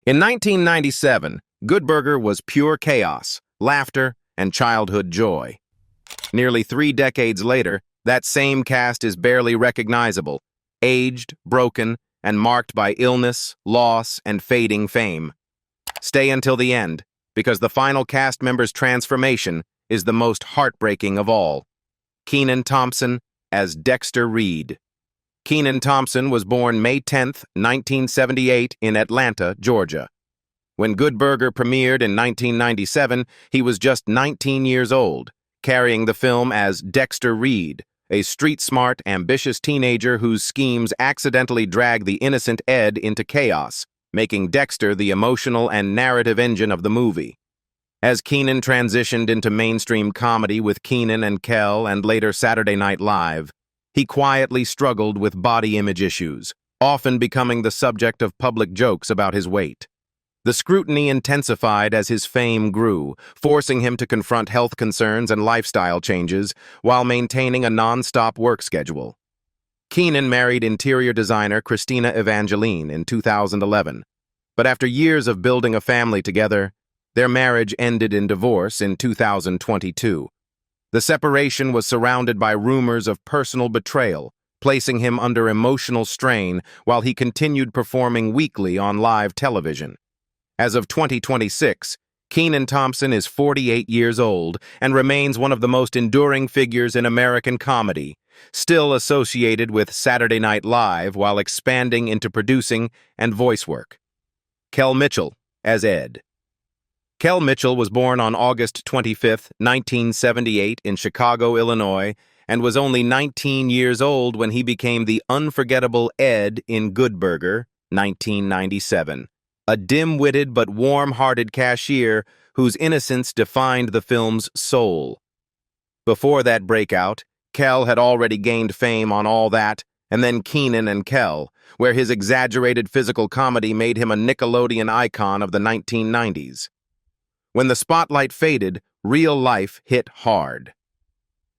In 1997, Good Burger was pure chaos, laughter, and childhood joy. Nearly 3 decades later, that same cast is barely recognizable, aged, broken, and marked by illness, loss, and fading fame. Stay until the end, because the final cast member's transformation is the most heartbreaking of all. Kenan Thompson as Dexter Reed. Kenan Thompson was born May 10, 1978, in Atlanta, Georgia. When Good Burger premiered in 1997, he was just 19 years old, carrying the film as Dexter Reed, a street-smart, ambitious teenager whose schemes accidentally drag the innocent Ed into chaos, making Dexter the emotional and narrative engine of the movie. As Kenan transitioned into mainstream comedy with Kenan and Kel and later Saturday Night Live, he quietly struggled with body image issues, often becoming the subject of public jokes about his weight. The scrutiny intensified as his fame grew, forcing him to confront health concerns and lifestyle changes while maintaining a non-stop work schedule. Kenan married interior designer Christina Evangeline in 2011, but after years of building a family together, their marriage ended in divorce in 2022. The separation was surrounded by rumors of personal betrayal, placing him under emotional strain while he continued performing weekly on live television. As of 2026, Kenan Thompson is 48 years old and remains one of the most enduring figures in American comedy, still associated with Saturday Night Live while expanding into producing and voice work. Kel Mitchell as Ed. Kel Mitchell was born on August 25, 1978 in Chicago, Illinois, and was only 19 years old when he became the unforgettable Ed in Good Burger, 1997, a dim-witted but warm-hearted cashier whose innocence defined the film's soul. Before that breakout, Kel had already gained fame on All That, and then Kenan and Kel, where his exaggerated physical comedy made him a Nickelodeon icon of the 1990s. When the spotlight faded, real life hit hard.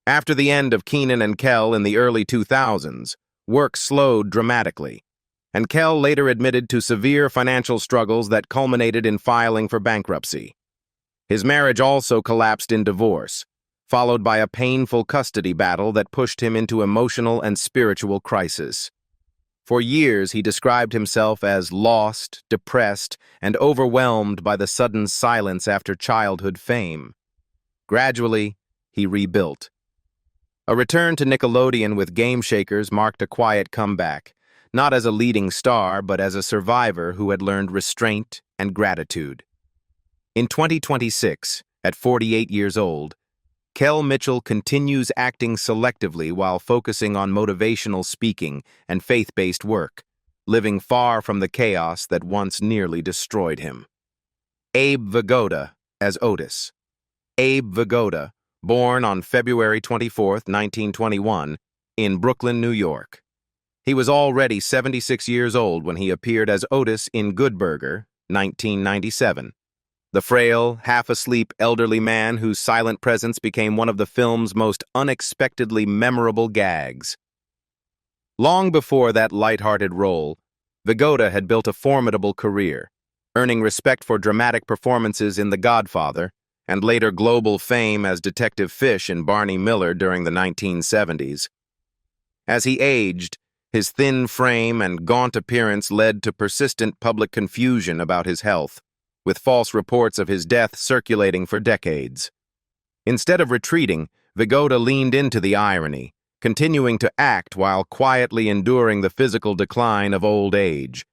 After the end of Kenan and Kel in the early 2000s, work slowed dramatically, and Kel later admitted to severe financial struggles that culminated in filing for bankruptcy. His marriage also collapsed in divorce, followed by a painful custody battle that pushed him into emotional and spiritual crisis. For years, he described himself as lost, depressed, and overwhelmed by the sudden silence after childhood fame. Gradually, he rebuilt. A return to Nickelodeon with Game Shakers marked a quiet comeback, not as a leading star, but as a survivor who had learned restraint and gratitude. In 2026, at 48 years old, Kel Mitchell continues acting selectively while focusing on motivational speaking and faith-based work, living far from the chaos that once nearly destroyed him. Abe Vigoda as Otis. Abe Vigoda, born on February 24, 1921, in Brooklyn, New York. He was already 76 years old when he appeared as Otis in Good Burger, 1997. The frail, half-asleep elderly man whose silent presence became one of the film's most unexpectedly memorable gags. Long before that light-hearted role, Vigoda had built a formidable career, earning respect for dramatic performances in The Godfather and later global fame as Detective Fish in Barney Miller during the 1970s. As he aged, his thin frame and gaunt appearance led to persistent public confusion about his health, with false reports of his death circulating for decades. Instead of retreating, Vigoda leaned into the irony, continuing to act while quietly enduring the physical decline of old age.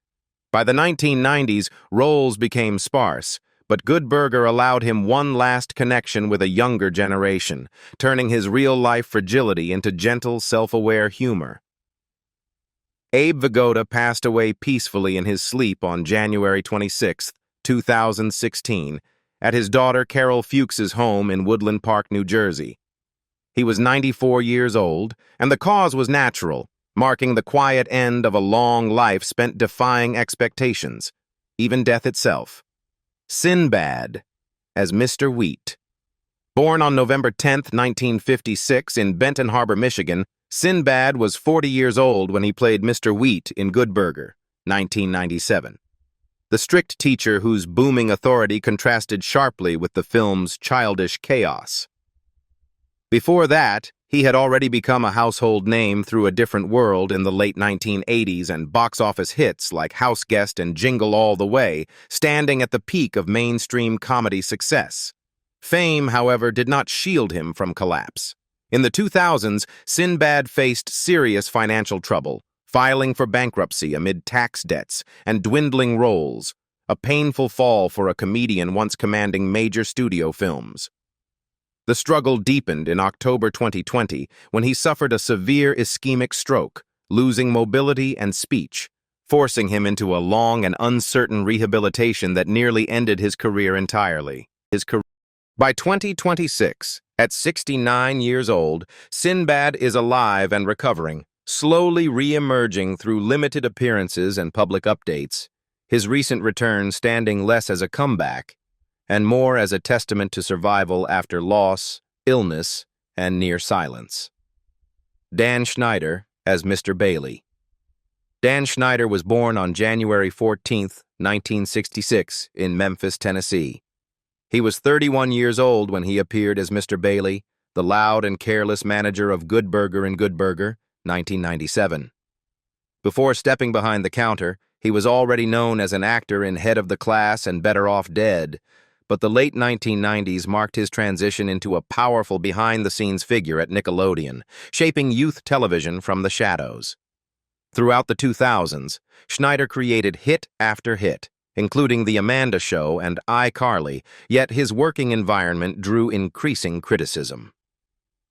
By the 1990s, roles became sparse, but Good Burger allowed him one last connection with a younger generation, turning his real-life fragility into gentle, self-aware humor. Abe Vigoda passed away peacefully in his sleep on January 26, 2016, at his daughter Carol Fuchs's home in Woodland Park, New Jersey. He was 94 years old, and the cause was natural, marking the quiet end of a long life spent defying expectations, even death itself. Sinbad as Mr. Wheat. Born on November 10, 1956, in Benton Harbor, Michigan, Sinbad was 40 years old when he played Mr. Wheat in Good Burger, 1997. the strict teacher whose booming authority contrasted sharply with the film's childish chaos. Before that, he had already become a household name through A Different World in the late 1980s and box office hits like House Guest and Jingle All the Way, standing at the peak of mainstream comedy success. Fame, however, did not shield him from collapse. In the 2000s, Sinbad faced serious financial trouble, filing for bankruptcy amid tax debts and dwindling roles, a painful fall for a comedian once commanding major studio films. The struggle deepened in October 2020 when he suffered a severe ischemic stroke, losing mobility and speech, forcing him into a long and uncertain rehabilitation that nearly ended his career entirely. By 2026, at 69 years old, Sinbad is alive and recovering, slowly re-emerging through limited appearances and public updates, his recent return standing less as a comeback and more as a testament to survival after loss, illness, and near silence. Dan Schneider as Mr. Bailey. Dan Schneider was born on January 14, 1966, in Memphis, Tennessee. He was 31 years old when he appeared as Mr. Bailey, the loud and careless manager of Good Burger and Good Burger, 1997. Before stepping behind the counter, he was already known as an actor in Head of the Class and Better Off Dead, but the late 1990s marked his transition into a powerful behind-the-scenes figure at Nickelodeon, shaping youth television from the shadows. Throughout the 2000s, Schneider created hit after hit, including The Amanda Show and iCarly, yet his working environment drew increasing criticism.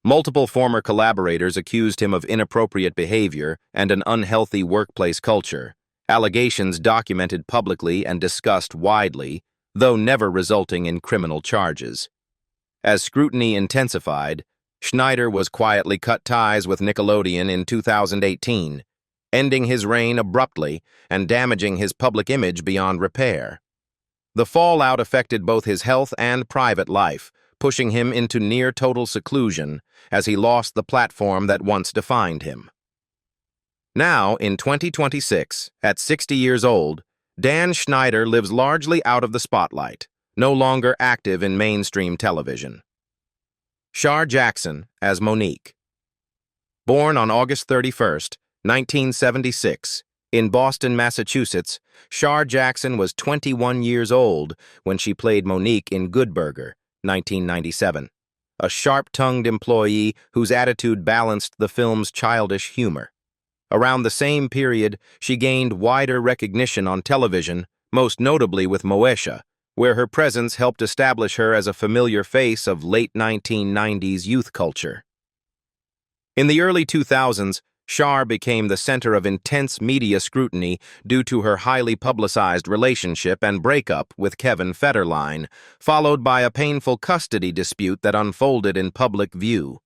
Multiple former collaborators accused him of inappropriate behavior and an unhealthy workplace culture, allegations documented publicly and discussed widely, though never resulting in criminal charges. As scrutiny intensified, Schneider was quietly cut ties with Nickelodeon in 2018, ending his reign abruptly and damaging his public image beyond repair. The fallout affected both his health and private life, pushing him into near-total seclusion as he lost the platform that once defined him. Now, in 2026, at 60 years old, Dan Schneider lives largely out of the spotlight, no longer active in mainstream television. Shar Jackson as Monique. Born on August 31, 1976, in Boston, Massachusetts, Shar Jackson was 21 years old when she played Monique in Good Burger, 1997, a sharp-tongued employee whose attitude balanced the film's childish humor. Around the same period, she gained wider recognition on television, most notably with Moesha, where her presence helped establish her as a familiar face of late 1990s youth culture. In the early 2000s, Shar became the center of intense media scrutiny due to her highly publicized relationship and breakup with Kevin Federline, followed by a painful custody dispute that unfolded in public view.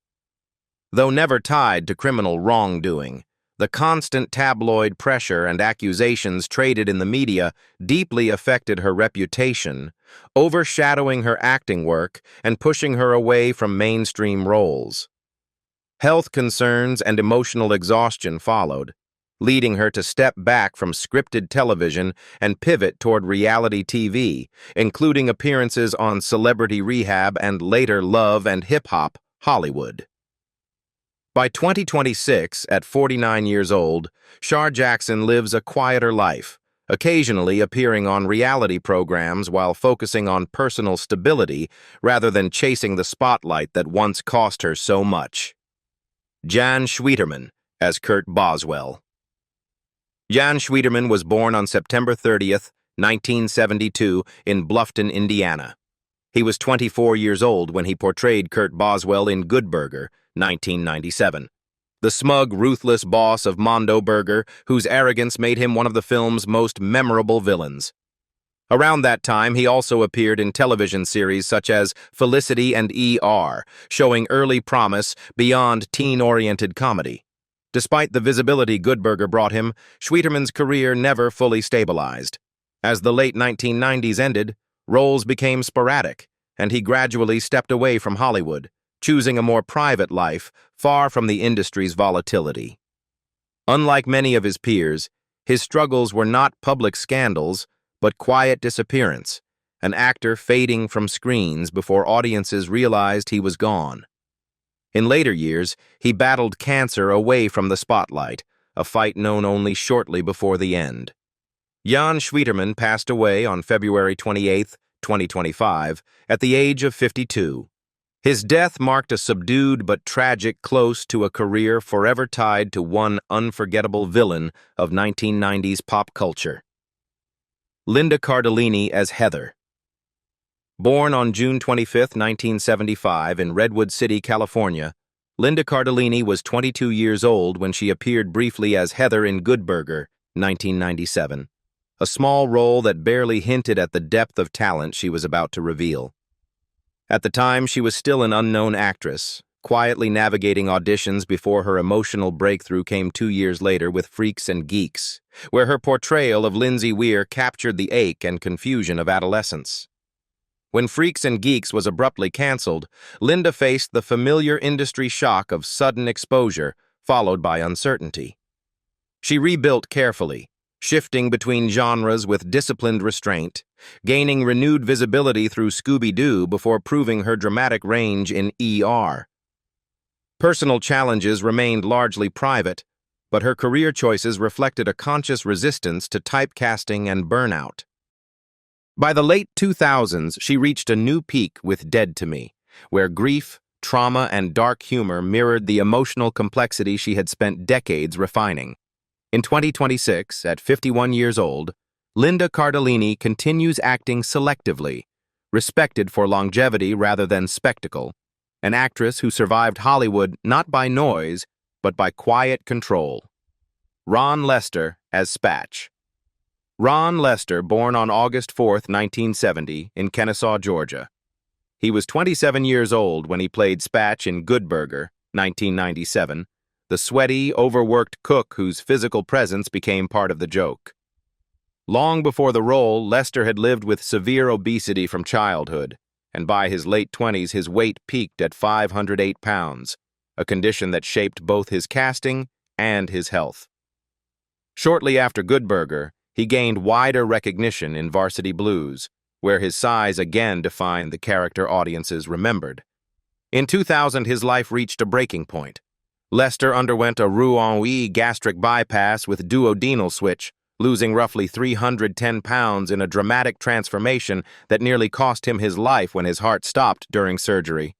Though never tied to criminal wrongdoing, the constant tabloid pressure and accusations traded in the media deeply affected her reputation, overshadowing her acting work and pushing her away from mainstream roles. Health concerns and emotional exhaustion followed, leading her to step back from scripted television and pivot toward reality TV, including appearances on Celebrity Rehab and later Love and Hip Hop Hollywood. By 2026, at 49 years old, Shar Jackson lives a quieter life, occasionally appearing on reality programs while focusing on personal stability rather than chasing the spotlight that once cost her so much. Jan Schwieterman as Kurt Boswell. Jan Schwieterman was born on September 30, 1972, in Bluffton, Indiana. He was 24 years old when he portrayed Kurt Boswell in Good Burger, 1997. The smug, ruthless boss of Mondo Burger, whose arrogance made him one of the film's most memorable villains. Around that time, he also appeared in television series such as Felicity and ER, showing early promise beyond teen-oriented comedy. Despite the visibility Good Burger brought him, Schwieterman's career never fully stabilized. As the late 1990s ended, roles became sporadic, and he gradually stepped away from Hollywood, choosing a more private life, far from the industry's volatility. Unlike many of his peers, his struggles were not public scandals, but quiet disappearance, an actor fading from screens before audiences realized he was gone. In later years, he battled cancer away from the spotlight, a fight known only shortly before the end. Jan Schwieterman passed away on February 28, 2025, at the age of 52. His death marked a subdued but tragic close to a career forever tied to one unforgettable villain of 1990s pop culture. Linda Cardellini as Heather. Born on June 25, 1975, in Redwood City, California, Linda Cardellini was 22 years old when she appeared briefly as Heather in Good Burger, 1997, a small role that barely hinted at the depth of talent she was about to reveal. At the time, she was still an unknown actress, quietly navigating auditions before her emotional breakthrough came 2 years later with Freaks and Geeks, where her portrayal of Lindsay Weir captured the ache and confusion of adolescence. When Freaks and Geeks was abruptly canceled, Linda faced the familiar industry shock of sudden exposure, followed by uncertainty. She rebuilt carefully, shifting between genres with disciplined restraint, gaining renewed visibility through Scooby-Doo before proving her dramatic range in ER. Personal challenges remained largely private, but her career choices reflected a conscious resistance to typecasting and burnout. By the late 2000s, she reached a new peak with Dead to Me, where grief, trauma, and dark humor mirrored the emotional complexity she had spent decades refining. In 2026, at 51 years old, Linda Cardellini continues acting selectively, respected for longevity rather than spectacle, an actress who survived Hollywood not by noise, but by quiet control. Ron Lester as Spatch. Ron Lester, born on August 4, 1970, in Kennesaw, Georgia. He was 27 years old when he played Spatch in Good Burger, 1997, the sweaty, overworked cook whose physical presence became part of the joke. Long before the role, Lester had lived with severe obesity from childhood, and by his late 20s his weight peaked at 508 pounds, a condition that shaped both his casting and his health. Shortly after Good Burger, he gained wider recognition in Varsity Blues, where his size again defined the character audiences remembered. In 2000, his life reached a breaking point. Lester underwent a Roux-en-Y gastric bypass with duodenal switch, losing roughly 310 pounds in a dramatic transformation that nearly cost him his life when his heart stopped during surgery.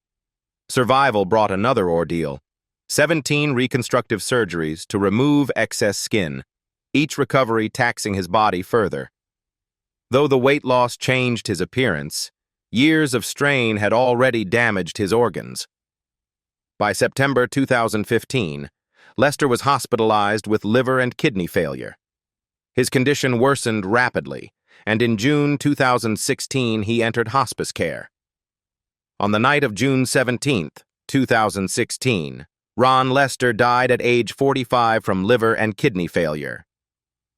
Survival brought another ordeal: 17 reconstructive surgeries to remove excess skin, each recovery taxing his body further. Though the weight loss changed his appearance, years of strain had already damaged his organs. By September 2015, Lester was hospitalized with liver and kidney failure. His condition worsened rapidly, and in June 2016 he entered hospice care. On the night of June 17, 2016, Ron Lester died at age 45 from liver and kidney failure.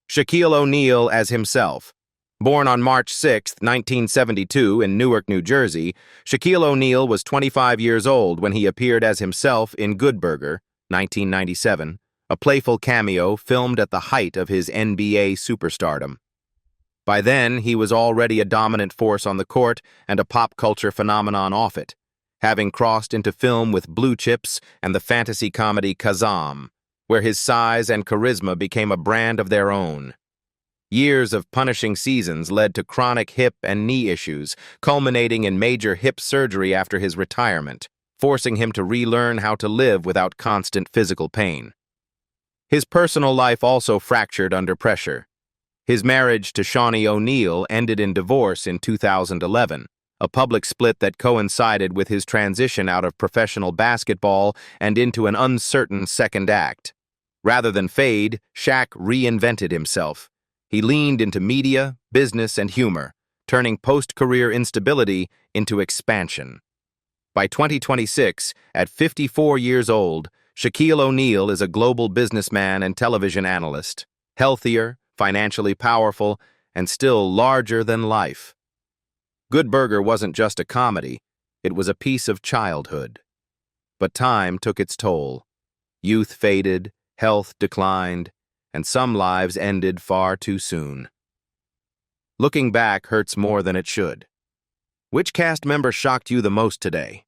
Shaquille O'Neal as himself. Born on March 6, 1972, in Newark, New Jersey, Shaquille O'Neal was 25 years old when he appeared as himself in Good Burger, 1997, a playful cameo filmed at the height of his NBA superstardom. By then, he was already a dominant force on the court and a pop culture phenomenon off it, having crossed into film with Blue Chips and the fantasy comedy Kazam, where his size and charisma became a brand of their own. Years of punishing seasons led to chronic hip and knee issues, culminating in major hip surgery after his retirement, forcing him to relearn how to live without constant physical pain. His personal life also fractured under pressure. His marriage to Shawnee O'Neal ended in divorce in 2011, a public split that coincided with his transition out of professional basketball and into an uncertain second act. Rather than fade, Shaq reinvented himself. He leaned into media, business, and humor, turning post-career instability into expansion. By 2026, at 54 years old, Shaquille O'Neal is a global businessman and television analyst, healthier, financially powerful, and still larger than life. Good Burger wasn't just a comedy, it was a piece of childhood. But time took its toll. Youth faded, health declined, and some lives ended far too soon. Looking back hurts more than it should. Which cast member shocked you the most today?